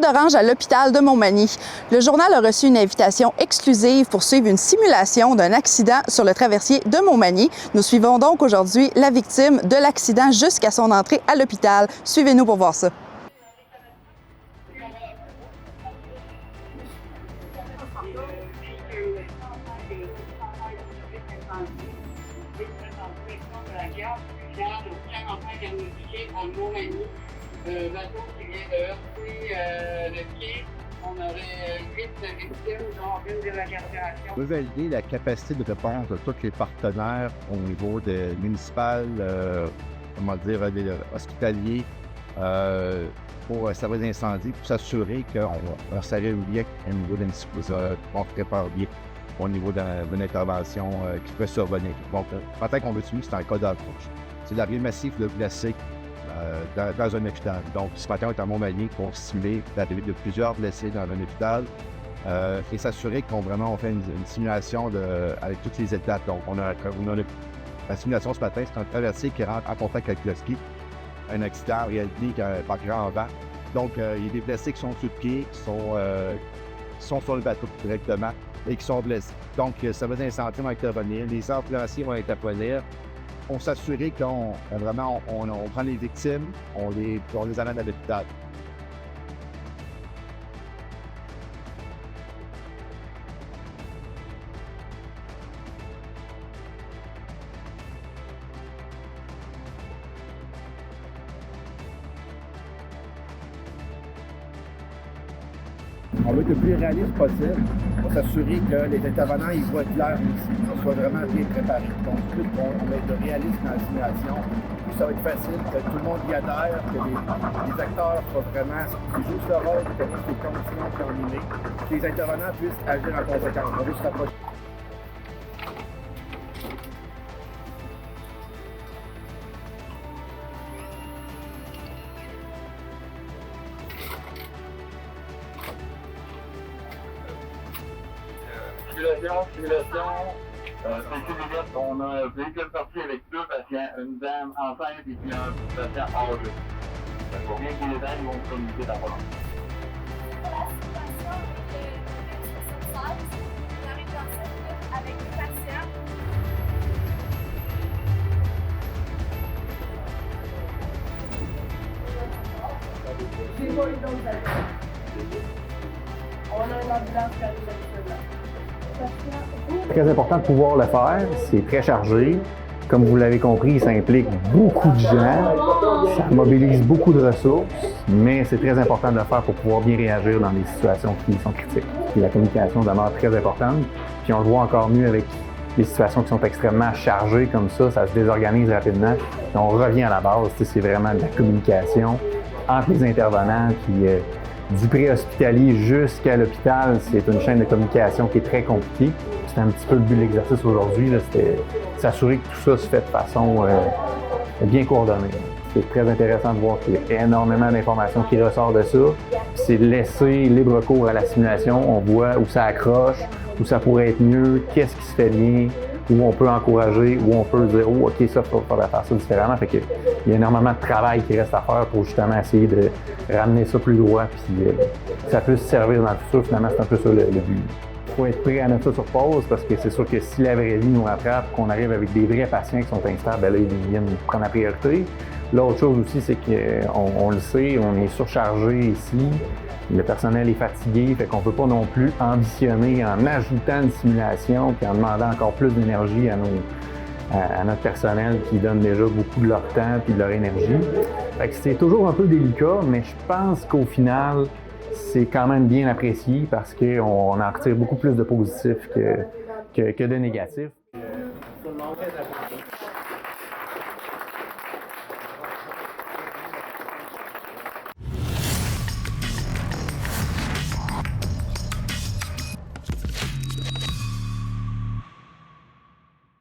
Code orange à l'hôpital de Montmagny. Le journal a reçu une invitation exclusive pour suivre une simulation d'un accident sur le traversier de Montmagny. Nous suivons donc aujourd'hui la victime de l'accident jusqu'à son entrée à l'hôpital. Suivez-nous pour voir ça. Bateau qui vient de heurter le quai. On aurait 8 victimes, dont une d'évacuation. Vous valider la capacité de réponse de tous les partenaires au niveau municipal, hospitalier, pour un service d'incendie, pour s'assurer qu'on serait bien au niveau qu'on prépare bien au niveau d'une intervention qui peut survenir. Donc, peut-être qu'on veut suivre, c'est un cas d'approche. C'est l'arrivée massif de blessés dans un hôpital. Donc, ce matin, on est à Montmagny pour simuler l'arrivée de plusieurs blessés dans un hôpital et s'assurer qu'on fait une simulation avec toutes les étapes. Donc, la simulation ce matin, c'est un traversier qui rentre en contact avec le ski. Un accident en réalité par grand vent. Donc, il y a des blessés qui sont sous le pied, qui sont sur le bateau directement et qui sont blessés. Donc, ça va d'incendie vont intervenir, les ambulanciers vont intervenir. On s'assurer qu'on prend les victimes, on les amène à l'hôpital. On veut être le plus réaliste possible pour s'assurer que les intervenants ils voient clair aussi, qu'ils soient vraiment bien préparés. Donc, plus on va être réaliste dans la simulation, plus ça va être facile, que tout le monde y adhère, que les acteurs soient vraiment, qu'ils jouent ce rôle, qu'ils connaissent les conditions qui ont mené, que les intervenants puissent agir en conséquence. On veut se rapprocher. Simulation, on a un véhicule sorti avec deux patients, une dame enceinte et puis un patient âgé. Il faut bien que les dames vont communiquer d'abord. Pour la situation avec on arrive dans cette route avec deux patients. J'ai pas eu d'autres avis. On a une ambulance qui arrive avec là. Très important de pouvoir le faire, c'est très chargé. Comme vous l'avez compris, ça implique beaucoup de gens, ça mobilise beaucoup de ressources, mais c'est très important de le faire pour pouvoir bien réagir dans des situations qui sont critiques. Et la communication demeure très importante, puis on le voit encore mieux avec les situations qui sont extrêmement chargées comme ça se désorganise rapidement, puis on revient à la base, c'est vraiment de la communication entre les intervenants, puis du préhospitalier jusqu'à l'hôpital, c'est une chaîne de communication qui est très compliquée. C'est un petit peu le but de l'exercice aujourd'hui, c'était s'assurer que tout ça se fait de façon bien coordonnée. C'est très intéressant de voir qu'il y a énormément d'informations qui ressortent de ça. C'est laisser libre cours à la simulation, on voit où ça accroche, où ça pourrait être mieux, qu'est-ce qui se fait bien, où on peut encourager, où on peut dire « Oh, OK, ça, il faudrait faire ça différemment ». Fait qu'il y a énormément de travail qui reste à faire pour justement essayer de ramener ça plus droit, puis que ça puisse servir dans le futur. Finalement, c'est un peu ça le but. Il faut être prêt à mettre ça sur pause parce que c'est sûr que si la vraie vie nous rattrape, qu'on arrive avec des vrais patients qui sont instables, bien là, ils viennent prendre la priorité. L'autre chose aussi, c'est qu'on le sait, on est surchargé ici. Le personnel est fatigué, fait qu'on ne peut pas non plus ambitionner en ajoutant une simulation puis en demandant encore plus d'énergie à notre personnel qui donne déjà beaucoup de leur temps et de leur énergie. Fait que c'est toujours un peu délicat, mais je pense qu'au final, c'est quand même bien apprécié parce qu'on en retire beaucoup plus de positifs que de négatifs.